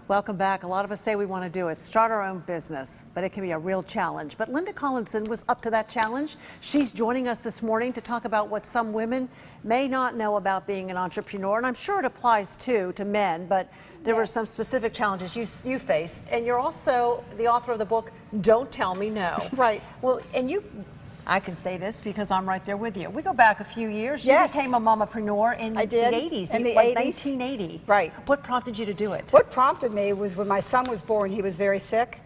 Welcome back. A lot of us say we want to do it, start our own business, but it can be a real challenge. But Linda Collison was up to that challenge. She's joining us this morning to talk about what some women may not know about being an entrepreneur, and I'm sure it applies too to men, but there were some specific challenges you faced, and you're also the author of the book, Don't Tell Me No. Right. Well, and I can say this because I'm right there with you. We go back a few years. Yes. You became a mamapreneur in the 80s. In the like 80s. 1980. Right. What prompted you to do it? What prompted me was when my son was born, he was very sick,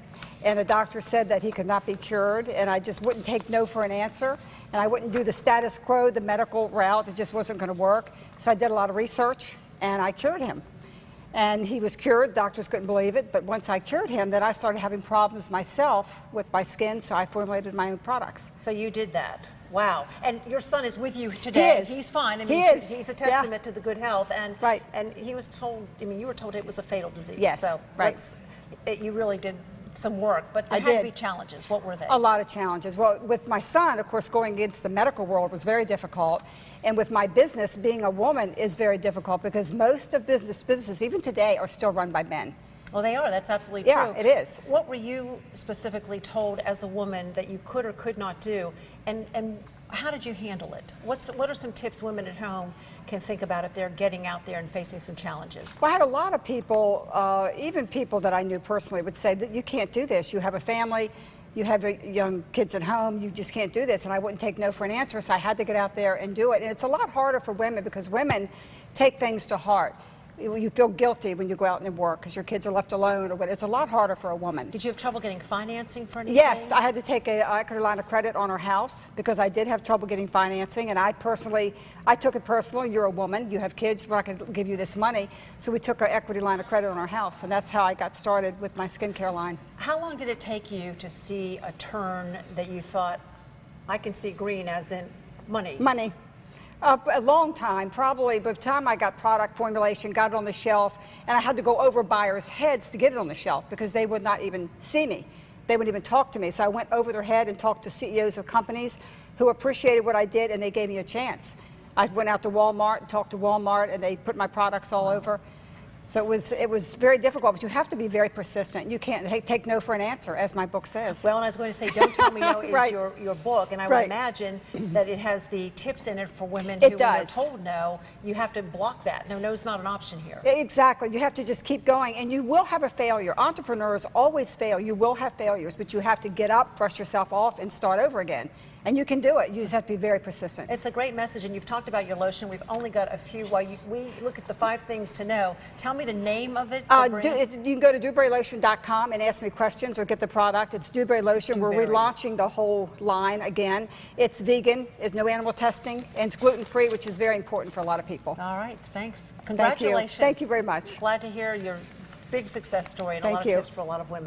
and the doctor said that he could not be cured, and I just wouldn't take no for an answer, and I wouldn't do the status quo, the medical route. It just wasn't going to work. So I did a lot of research, and I cured him. And he was cured. Doctors couldn't believe it. But once I cured him, then I started having problems myself with my skin, so I formulated my own products. So you did that. Wow. And your son is with you today. He is. He's fine. I He mean, is. he's a testament to the good health. And, right. And he was told, I mean, you were told it was a fatal disease. Yes. So right. You really did some work, but there had to be challenges. What were they? A lot of challenges. Well, with my son, of course, going against the medical world was very difficult. And with my business, being a woman is very difficult because most of businesses, even today, are still run by men. Well, they are. That's absolutely true. Yeah, it is. What were you specifically told as a woman that you could or could not do? And how did you handle it? What are some tips women at home can think about if they're getting out there and facing some challenges? Well, I had a lot of people, even people that I knew personally, would say that you can't do this. You have a family, you have young kids at home, you just can't do this. And I wouldn't take no for an answer, so I had to get out there and do it. And it's a lot harder for women because women take things to heart. You feel guilty when you go out and work because your kids are left alone, or what. It's a lot harder for a woman. Did you have trouble getting financing for anything? Yes, I had to take an equity line of credit on our house because I did have trouble getting financing, and I took it personal. You're a woman, you have kids, we're not going to give you this money. So we took an equity line of credit on our house, and that's how I got started with my skincare line. How long did it take you to see a turn that you thought, I can see green, as in money? Money. A long time, probably by the time I got product formulation, got it on the shelf, and I had to go over buyers' heads to get it on the shelf because they would not even see me. They wouldn't even talk to me. So I went over their head and talked to CEOs of companies who appreciated what I did, and they gave me a chance. I went out to Walmart and talked to Walmart, and they put my products all over. So it was very difficult, but you have to be very persistent. You can't take no for an answer, as my book says. Well, and I was going to say, Don't Tell Me No is right. your book, and I would imagine that it has the tips in it for women who, when they're told no, you have to block that. No is not an option here. Exactly. You have to just keep going, and you will have a failure. Entrepreneurs always fail. You will have failures, but you have to get up, brush yourself off, and start over again. And you can do it. You just have to be very persistent. It's a great message, and you've talked about your lotion. We've only got a few. While we look at the 5 things to know, tell me the name of it. You can go to dewberrylotion.com and ask me questions or get the product. It's Dewberry Lotion. We're relaunching the whole line again. It's vegan, there's no animal testing, and it's gluten-free, which is very important for a lot of people. All right, thanks. Congratulations. Thank you very much. Glad to hear your big success story and a lot of tips for a lot of women.